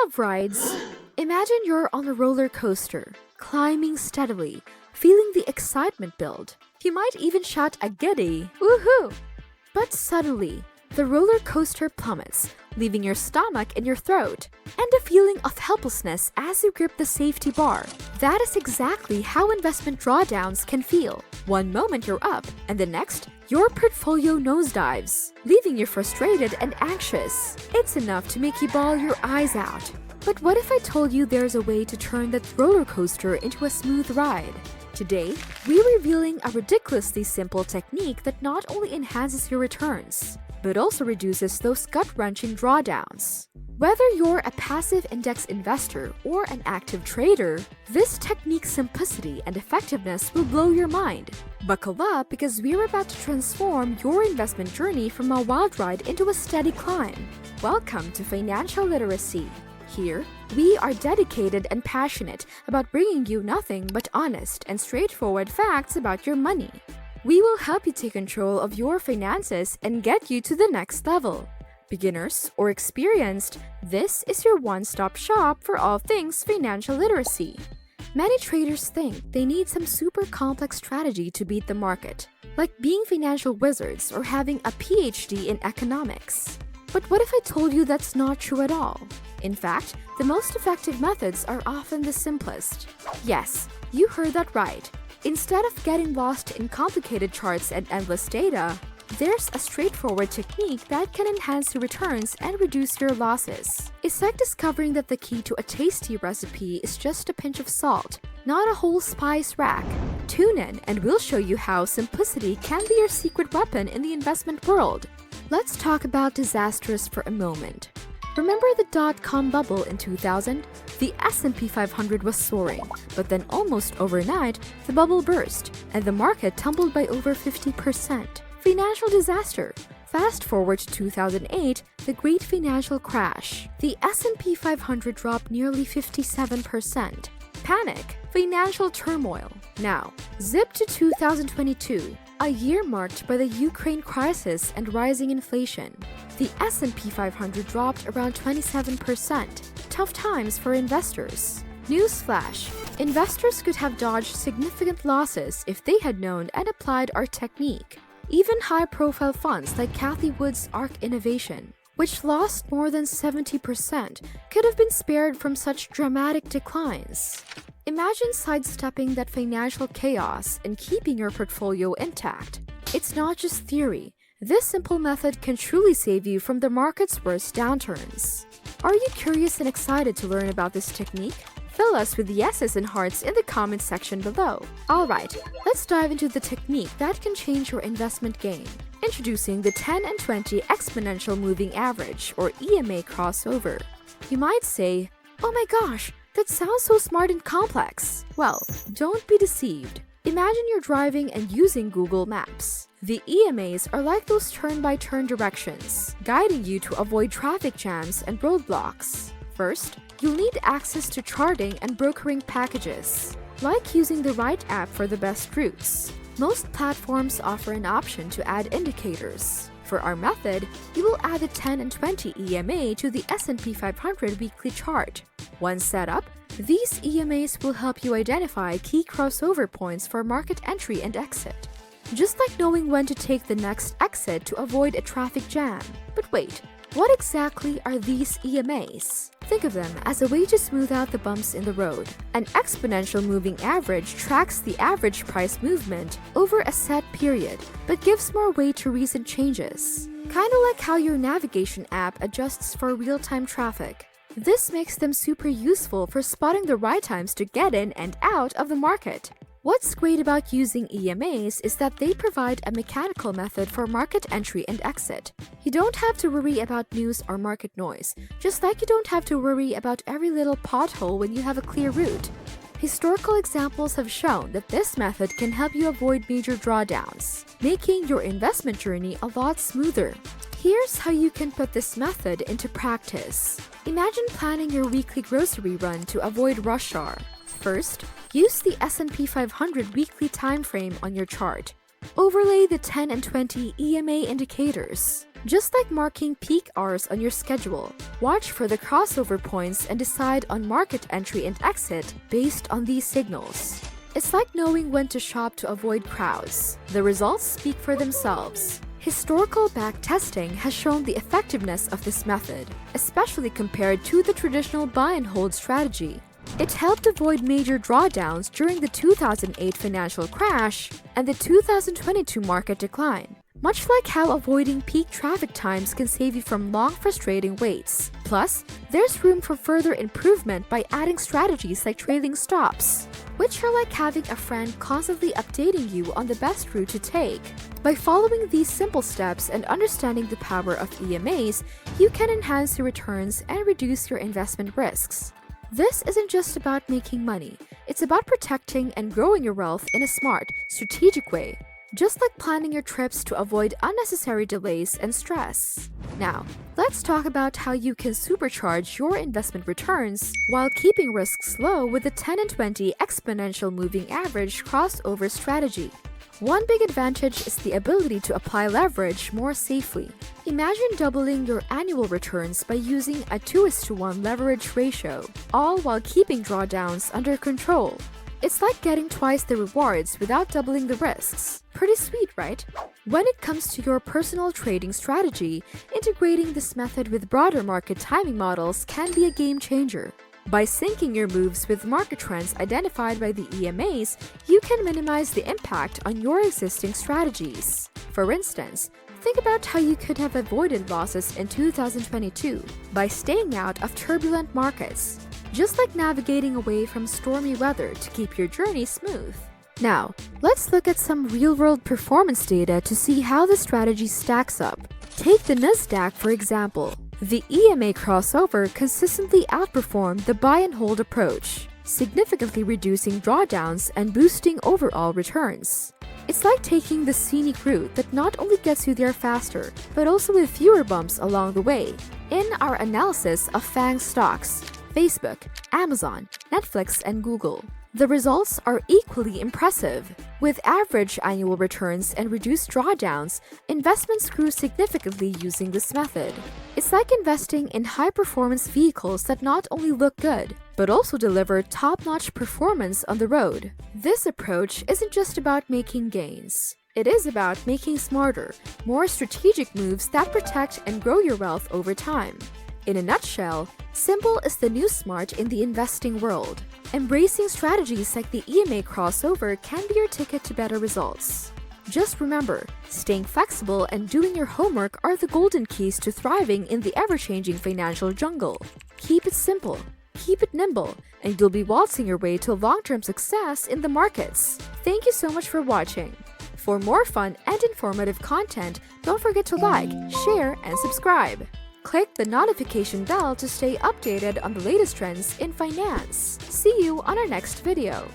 love rides? Imagine you're on a roller coaster, climbing steadily, feeling the excitement build. You might even shout a giddy, woohoo! But suddenly, the roller coaster plummets, leaving your stomach in your throat, and a feeling of helplessness as you grip the safety bar. That is exactly how investment drawdowns can feel. One moment you're up, and the next, your portfolio nosedives, leaving you frustrated and anxious. It's enough to make you bawl your eyes out. But what if I told you there's a way to turn that roller coaster into a smooth ride? Today, we're revealing a ridiculously simple technique that not only enhances your returns, but also reduces those gut-wrenching drawdowns. Whether you're a passive index investor or an active trader, this technique's simplicity and effectiveness will blow your mind. Buckle up because we're about to transform your investment journey from a wild ride into a steady climb. Welcome to Financial Literacy. Here, we are dedicated and passionate about bringing you nothing but honest and straightforward facts about your money. We will help you take control of your finances and get you to the next level. Beginners or experienced, this is your one-stop shop for all things financial literacy. Many traders think they need some super complex strategy to beat the market, like being financial wizards or having a PhD in economics. But what if I told you that's not true at all? In fact, the most effective methods are often the simplest. Yes, you heard that right. Instead of getting lost in complicated charts and endless data, there's a straightforward technique that can enhance your returns and reduce your losses. It's like discovering that the key to a tasty recipe is just a pinch of salt, not a whole spice rack. Tune in and we'll show you how simplicity can be your secret weapon in the investment world. Let's talk about disasters for a moment. Remember the dot-com bubble in 2000? The S&P 500 was soaring, but then almost overnight, the bubble burst, and the market tumbled by over 50%. Financial disaster. Fast forward to 2008, the great financial crash. The S&P 500 dropped nearly 57%. Panic. Financial turmoil. Now, zip to 2022. A year marked by the Ukraine crisis and rising inflation. The S&P 500 dropped around 27%. Tough times for investors. Newsflash: investors could have dodged significant losses if they had known and applied our technique. Even high-profile funds like Cathie Wood's ARK Innovation, which lost more than 70%, could have been spared from such dramatic declines. Imagine sidestepping that financial chaos and keeping your portfolio intact. It's not just theory. This simple method can truly save you from the market's worst downturns. Are you curious and excited to learn about this technique? Fill us with yeses and hearts in the comment section below. Alright, let's dive into the technique that can change your investment game. Introducing the 10 and 20 Exponential Moving Average, or EMA Crossover. You might say, oh my gosh, that sounds so smart and complex. Well, don't be deceived. Imagine you're driving and using Google Maps. The EMAs are like those turn-by-turn directions, guiding you to avoid traffic jams and roadblocks. First, you'll need access to charting and brokering packages, like using the right app for the best routes. Most platforms offer an option to add indicators. For our method, you will add the 10 and 20 EMA to the S&P 500 weekly chart. Once set up, these EMAs will help you identify key crossover points for market entry and exit. Just like knowing when to take the next exit to avoid a traffic jam. But wait, what exactly are these EMAs? Think of them as a way to smooth out the bumps in the road. An exponential moving average tracks the average price movement over a set period, but gives more weight to recent changes. Kinda like how your navigation app adjusts for real-time traffic. This makes them super useful for spotting the right times to get in and out of the market. What's great about using EMAs is that they provide a mechanical method for market entry and exit. You don't have to worry about news or market noise, just like you don't have to worry about every little pothole when you have a clear route. Historical examples have shown that this method can help you avoid major drawdowns, making your investment journey a lot smoother. Here's how you can put this method into practice. Imagine planning your weekly grocery run to avoid rush hour. First, use the S&P 500 weekly time frame on your chart. Overlay the 10 and 20 EMA indicators. Just like marking peak hours on your schedule, watch for the crossover points and decide on market entry and exit based on these signals. It's like knowing when to shop to avoid crowds. The results speak for themselves. Historical backtesting has shown the effectiveness of this method, especially compared to the traditional buy and hold strategy. It helped avoid major drawdowns during the 2008 financial crash and the 2022 market decline. Much like how avoiding peak traffic times can save you from long, frustrating waits. Plus, there's room for further improvement by adding strategies like trailing stops, which are like having a friend constantly updating you on the best route to take. By following these simple steps and understanding the power of EMAs, you can enhance your returns and reduce your investment risks. This isn't just about making money, it's about protecting and growing your wealth in a smart, strategic way. Just like planning your trips to avoid unnecessary delays and stress. Now, let's talk about how you can supercharge your investment returns while keeping risks low with the 10 and 20 exponential moving average crossover strategy. One big advantage is the ability to apply leverage more safely. Imagine doubling your annual returns by using a 2:1 leverage ratio, all while keeping drawdowns under control. It's like getting twice the rewards without doubling the risks. Pretty sweet, right? When it comes to your personal trading strategy, integrating this method with broader market timing models can be a game changer. By syncing your moves with market trends identified by the EMAs, you can minimize the impact on your existing strategies. For instance, think about how you could have avoided losses in 2022 by staying out of turbulent markets. Just like navigating away from stormy weather to keep your journey smooth. Now, let's look at some real-world performance data to see how the strategy stacks up. Take the Nasdaq for example. The EMA Crossover consistently outperformed the buy and hold approach, significantly reducing drawdowns and boosting overall returns. It's like taking the scenic route that not only gets you there faster, but also with fewer bumps along the way. In our analysis of FANG stocks, Facebook, Amazon, Netflix, and Google, the results are equally impressive. With average annual returns and reduced drawdowns, investments grew significantly using this method. It's like investing in high-performance vehicles that not only look good, but also deliver top-notch performance on the road. This approach isn't just about making gains. It is about making smarter, more strategic moves that protect and grow your wealth over time. In a nutshell, simple is the new smart in the investing world. Embracing strategies like the EMA Crossover can be your ticket to better results. Just remember, staying flexible and doing your homework are the golden keys to thriving in the ever-changing financial jungle. Keep it simple, keep it nimble, and you'll be waltzing your way to long-term success in the markets. Thank you so much for watching. For more fun and informative content, don't forget to like, share, and subscribe. Click the notification bell to stay updated on the latest trends in finance. See you on our next video.